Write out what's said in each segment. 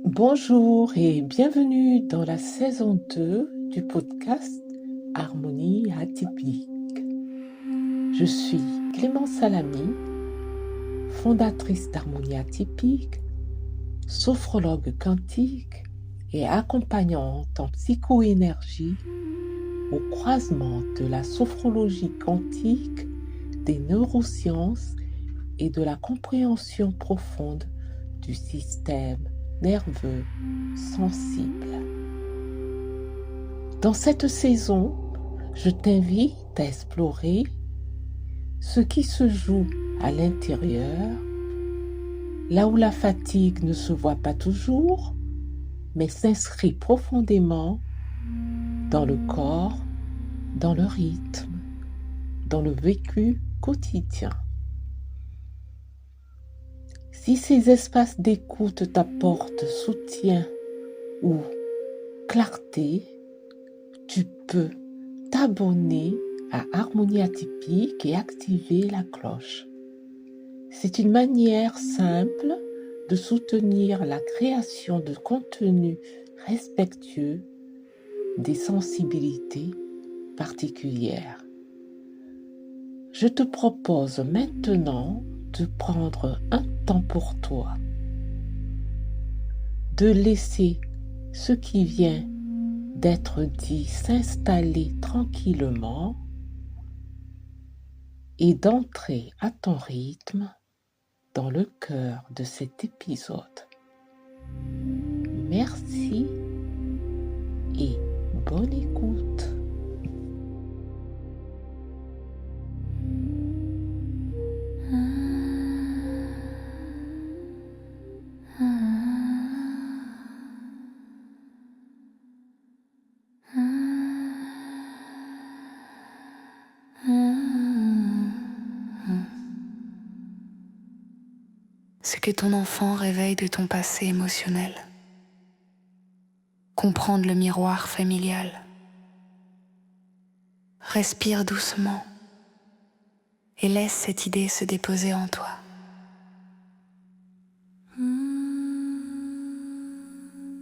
Bonjour et bienvenue dans la saison 2 du podcast Harmonie atypique. Je suis Clémence Salami, fondatrice d'Harmonie atypique, sophrologue quantique et accompagnante en psychoénergie au croisement de la sophrologie quantique, des neurosciences et de la compréhension profonde du système nerveux sensible. Dans cette saison, je t'invite à explorer ce qui se joue à l'intérieur, là où la fatigue ne se voit pas toujours, mais s'inscrit profondément dans le corps, dans le rythme, dans le vécu quotidien. Si ces espaces d'écoute t'apportent soutien ou clarté, tu peux t'abonner à Harmonie atypique et activer la cloche. C'est une manière simple de soutenir la création de contenus respectueux des sensibilités particulières. Je te propose maintenant de prendre un temps pour toi, de laisser ce qui vient d'être dit s'installer tranquillement et d'entrer à ton rythme dans le cœur de cet épisode. Merci et bonne écoute. Ce que ton enfant réveille de ton passé émotionnel. Comprendre le miroir familial. Respire doucement et laisse cette idée se déposer en toi.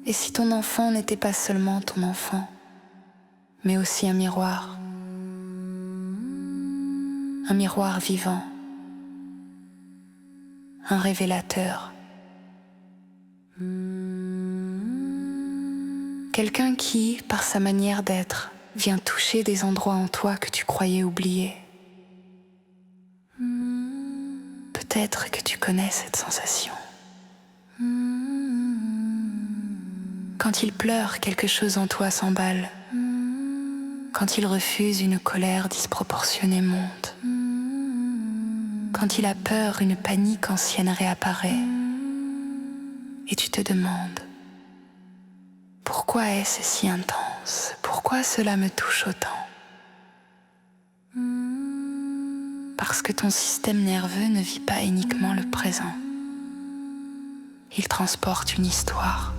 Et si ton enfant n'était pas seulement ton enfant, mais aussi un miroir vivant, un révélateur, quelqu'un qui, par sa manière d'être, vient toucher des endroits en toi que tu croyais oubliés. Peut-être que tu connais cette sensation. Quand il pleure, quelque chose en toi s'emballe. Quand il refuse, une colère disproportionnée monte. Quand il a peur, une panique ancienne réapparaît. Et tu te demandes, pourquoi est-ce si intense? Pourquoi cela me touche autant? Parce que ton système nerveux ne vit pas uniquement le présent. Il transporte une histoire.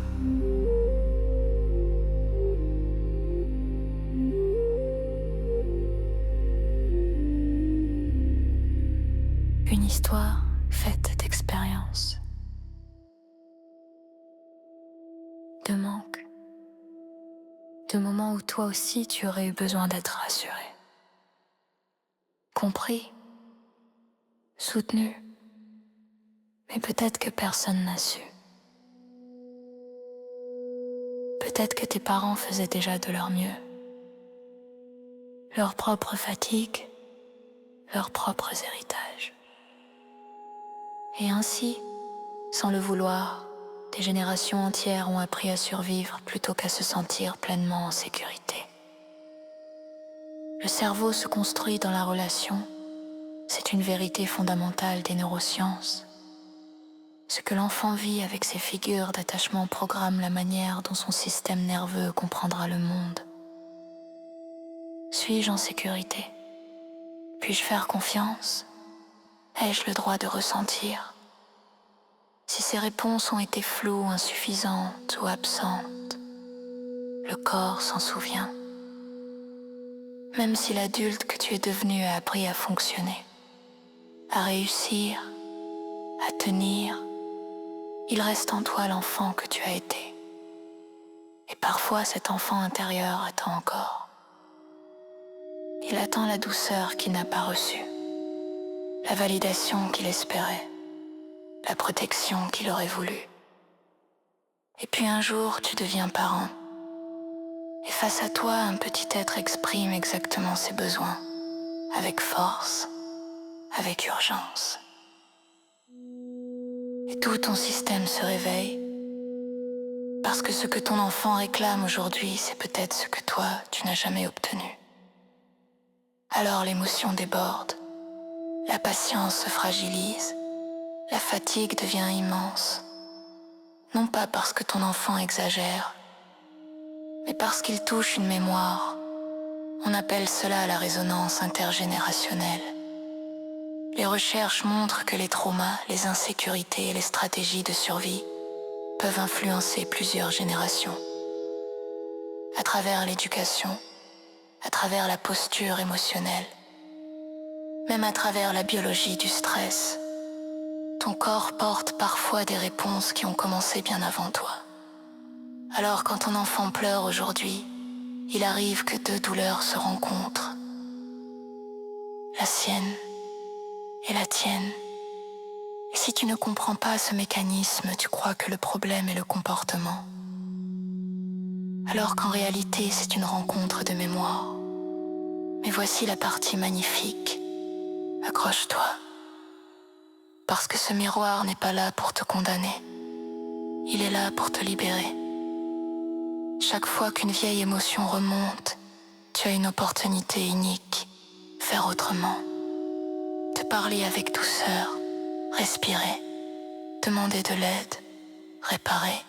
Une histoire faite d'expériences, de manques, de moments où toi aussi tu aurais eu besoin d'être rassuré, compris, soutenu, mais peut-être que personne n'a su. Peut-être que tes parents faisaient déjà de leur mieux, leur propre fatigue, leurs propres héritages. Et ainsi, sans le vouloir, des générations entières ont appris à survivre plutôt qu'à se sentir pleinement en sécurité. Le cerveau se construit dans la relation, c'est une vérité fondamentale des neurosciences. Ce que l'enfant vit avec ses figures d'attachement programme la manière dont son système nerveux comprendra le monde. Suis-je en sécurité? Puis-je faire confiance? Ai-je le droit de ressentir? Si ces réponses ont été floues, insuffisantes ou absentes, le corps s'en souvient. Même si l'adulte que tu es devenu a appris à fonctionner, à réussir, à tenir, il reste en toi l'enfant que tu as été. Et parfois cet enfant intérieur attend encore. Il attend la douceur qu'il n'a pas reçue, la validation qu'il espérait, la protection qu'il aurait voulu. Et puis un jour, tu deviens parent. Et face à toi, un petit être exprime exactement ses besoins, avec force, avec urgence. Et tout ton système se réveille, parce que ce que ton enfant réclame aujourd'hui, c'est peut-être ce que toi, tu n'as jamais obtenu. Alors l'émotion déborde, la patience se fragilise, la fatigue devient immense. Non pas parce que ton enfant exagère, mais parce qu'il touche une mémoire. On appelle cela la résonance intergénérationnelle. Les recherches montrent que les traumas, les insécurités et les stratégies de survie peuvent influencer plusieurs générations. À travers l'éducation, à travers la posture émotionnelle, même à travers la biologie du stress, ton corps porte parfois des réponses qui ont commencé bien avant toi. Alors quand ton enfant pleure aujourd'hui, il arrive que deux douleurs se rencontrent. La sienne et la tienne. Et si tu ne comprends pas ce mécanisme, tu crois que le problème est le comportement. Alors qu'en réalité, c'est une rencontre de mémoire. Mais voici la partie magnifique. Accroche-toi. Parce que ce miroir n'est pas là pour te condamner. Il est là pour te libérer. Chaque fois qu'une vieille émotion remonte, tu as une opportunité unique. Faire autrement. Te parler avec douceur. Respirer. Demander de l'aide. Réparer.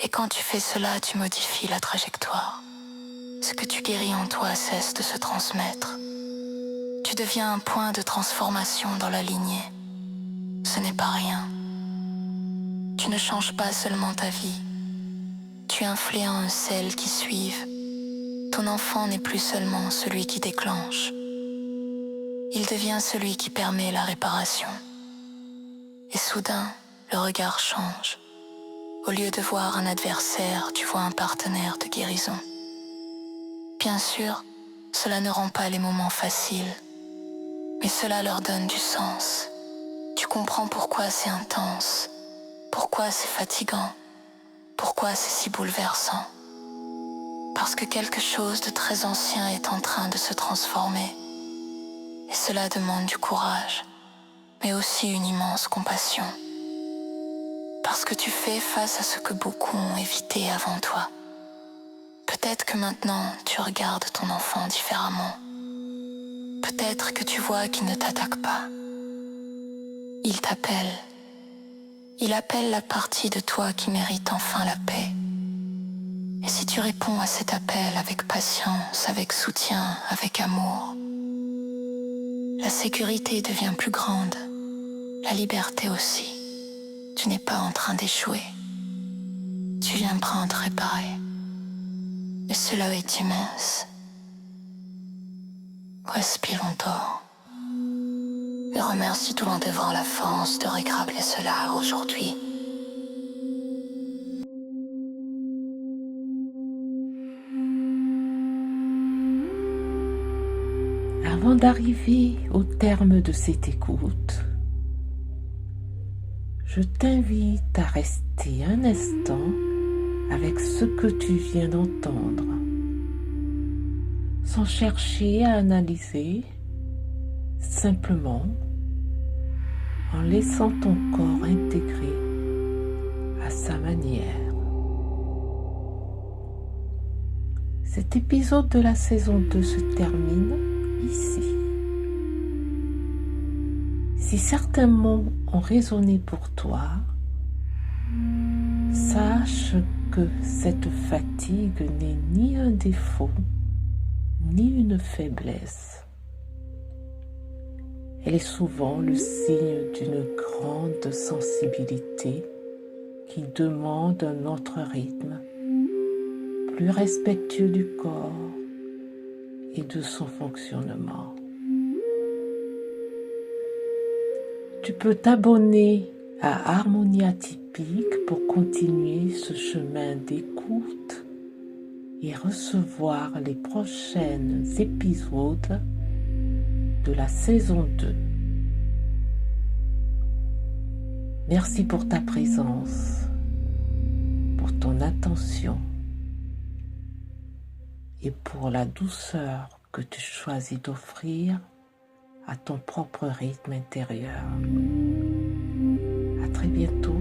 Et quand tu fais cela, tu modifies la trajectoire. Ce que tu guéris en toi cesse de se transmettre. Tu deviens un point de transformation dans la lignée. Ce n'est pas rien. Tu ne changes pas seulement ta vie. Tu influences celles qui suivent. Ton enfant n'est plus seulement celui qui déclenche. Il devient celui qui permet la réparation. Et soudain, le regard change. Au lieu de voir un adversaire, tu vois un partenaire de guérison. Bien sûr, cela ne rend pas les moments faciles, mais cela leur donne du sens. Tu comprends pourquoi c'est intense, pourquoi c'est fatigant, pourquoi c'est si bouleversant. Parce que quelque chose de très ancien est en train de se transformer. Et cela demande du courage, mais aussi une immense compassion. Parce que tu fais face à ce que beaucoup ont évité avant toi. Peut-être que maintenant, tu regardes ton enfant différemment. Peut-être que tu vois qu'il ne t'attaque pas. Il t'appelle. Il appelle la partie de toi qui mérite enfin la paix. Et si tu réponds à cet appel avec patience, avec soutien, avec amour, la sécurité devient plus grande, la liberté aussi. Tu n'es pas en train d'échouer. Tu viendras en te réparer. Et cela est immense. Respire longtemps. Et remercie tout l'endevant la force de régraver cela aujourd'hui. Avant d'arriver au terme de cette écoute, je t'invite à rester un instant avec ce que tu viens d'entendre, sans chercher à analyser, simplement en laissant ton corps intégrer à sa manière. Cet épisode de la saison 2 se termine ici. Si certains mots ont résonné pour toi, sache que cette fatigue n'est ni un défaut, ni une faiblesse. Elle est souvent le signe d'une grande sensibilité qui demande un autre rythme, plus respectueux du corps et de son fonctionnement. Tu peux t'abonner à Harmonia Typique pour continuer ce chemin d'écoute et recevoir les prochains épisodes de la saison 2. Merci pour ta présence, pour ton attention et pour la douceur que tu choisis d'offrir à ton propre rythme intérieur. À très bientôt.